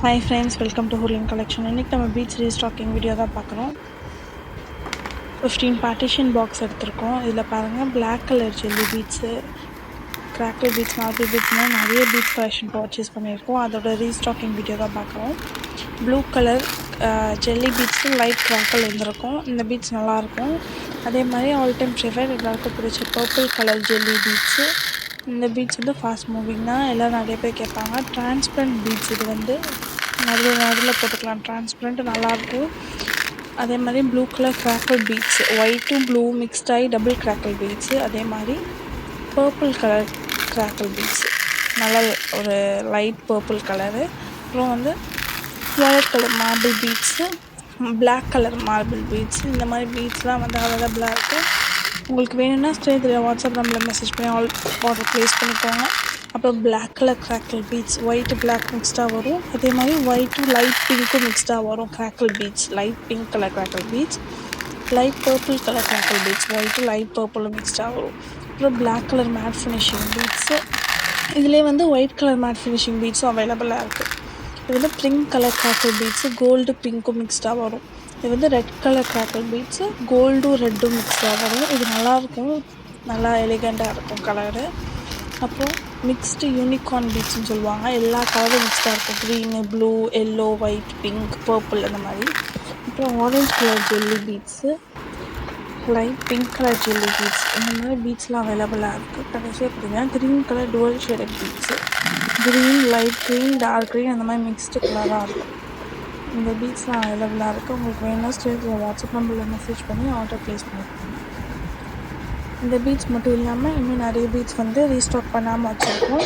Hi friends, welcome to Hurling Collection. இன்னைக்கு நம்ம beads restocking video தான் பார்க்குறோம். 15 பார்ட்டிஷன் பாக்ஸ் எடுத்திருக்கோம். இதில் பாருங்கள் Black colour jelly beads, crackle beads, marble பீட்ஸ்னால் நிறைய பீட்ஸ் கலெக்ஷன் பர்ச்சேஸ் பண்ணியிருக்கோம். அதோட ரீஸ்டாக்கிங் வீடியோ தான் பார்க்குறோம். Blue colour jelly beads light crackle இருந்திருக்கும். இந்த பீட்ஸ் நல்லாயிருக்கும். அதே மாதிரி ஆல் டைம் ஃபேவரட் எல்லாருக்கும் பிடிச்ச பர்பிள் கலர் ஜெல்லி பீட்ஸு. இந்த பீட்ஸ் வந்து ஃபாஸ்ட் மூவிங் தான், எல்லோரும் நிறைய பேர் கேட்பாங்க. டிரான்ஸ்பரண்ட் பீட்ஸ், இது வந்து நடுவில் போட்டுக்கலாம், டிரான்ஸ்பரண்ட் நல்லாயிருக்கும். அதே மாதிரி ப்ளூ கலர் கிராக்கிள் பீட்ஸு, ஒயிட்டும் ப்ளூ மிக்ஸ்ட் ஆகி டபுள் கிராக்கிள் பீட்ஸு. அதே மாதிரி பர்பிள் கலர் கிராக்கிள் பீட்ஸு, நல்லா ஒரு லைட் பர்பிள் கலரு. அப்புறம் வந்து violet colour marble beads, black colour marble beads. இந்த மாதிரி பீட்ஸ்லாம் வந்து அவைலபிளாக இருக்குது. உங்களுக்கு வேணும்னா ஸ்க்ரீனில் வாட்ஸ்அப் நம்பரில் மெசேஜ் பண்ணி ஆர்டர் ப்ளேஸ் பண்ணிக்கோங்க. அப்புறம் black colour crackle beads, white black மிக்ஸ்டாக வரும். அதே மாதிரி ஒயிட்டும் லைட் பிங்க்கும் மிக்ஸ்டாக வரும் crackle beads. Light pink colour crackle beads, light purple colour crackle beads, white light பர்பிளும் மிக்ஸ்டாக வரும். அப்புறம் black colour matte finishing beads, இதிலே வந்து ஒயிட் கலர் மேட் ஃபினிஷிங் பீட்ஸும் அவைலபிளாக இருக்குது. இது வந்து pink colour crackle beads, gold பிங்க்கும் மிக்ஸ்டாக வரும். இது வந்து ரெட் கலர் கிராக்கிள் பீட்ஸு, கோல்டும் ரெட்டும் மிக்ஸ்டாக வரும். இது நல்லாயிருக்கும், நல்லா எலிகண்ட்டாக இருக்கும் கலரு. அப்புறம் மிக்ஸ்டு யூனிகார்ன் பீட்ஸ்னு சொல்லுவாங்க. எல்லா கலரும் மிக்ஸ்டாக இருக்கும், green, blue, yellow, white, pink, purple அந்த மாதிரி. அப்புறம் orange colour jelly beads, light pink colour jelly beads, இந்த மாதிரி பீட்ஸ்லாம் அவைலபிளாக இருக்குது. கடைசியாக பார்த்தீங்கன்னா green colour dual shaded beads, green, light green, dark green, அந்த மாதிரி மிக்ஸ்டு கலராக இருக்கும். இந்த பீட்ஸ்லாம் அவைலபிளாக இருக்குது. உங்களுக்கு வேணும்னா ஸ்க்ரீனில் வாட்ஸ்அப் நம்பரில் மெசேஜ் பண்ணி ஆர்டர் ப்ளேஸ் பண்ணிக்கோங்க. இந்த பீட்ஸ் மட்டும் இல்லாமல் இன்னும் நிறைய பீட்ஸ் வந்து ரீஸ்டாக் பண்ணாமல் வச்சுருக்கோம்.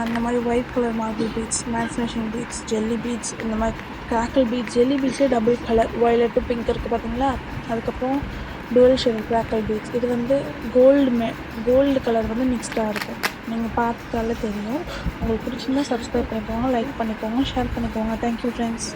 இந்த மாதிரி white colour marble beads, matte finishing beads, jelly beads, இந்த மாதிரி கிராக்கிள் பீட்ஸ். ஜெல்லி பீட்ஸே டபுள் கலர், வயலட்டு பிங்க் இருக்குது பார்த்தீங்களா. அதுக்கப்புறம் டுவல் ஷேட் கிராக்கிள் பீட்ஸ், இது வந்து கோல்டு கலர் வந்து மிக்ஸ்டாக இருக்கும். நீங்கள் பார்த்தாலே தெரியும். உங்களுக்கு பிடிச்சிருந்தா சப்ஸ்கிரைப் பண்ணிக்கோங்க, லைக் பண்ணிக்கோங்க, ஷேர் பண்ணிக்கோங்க. Thank you friends.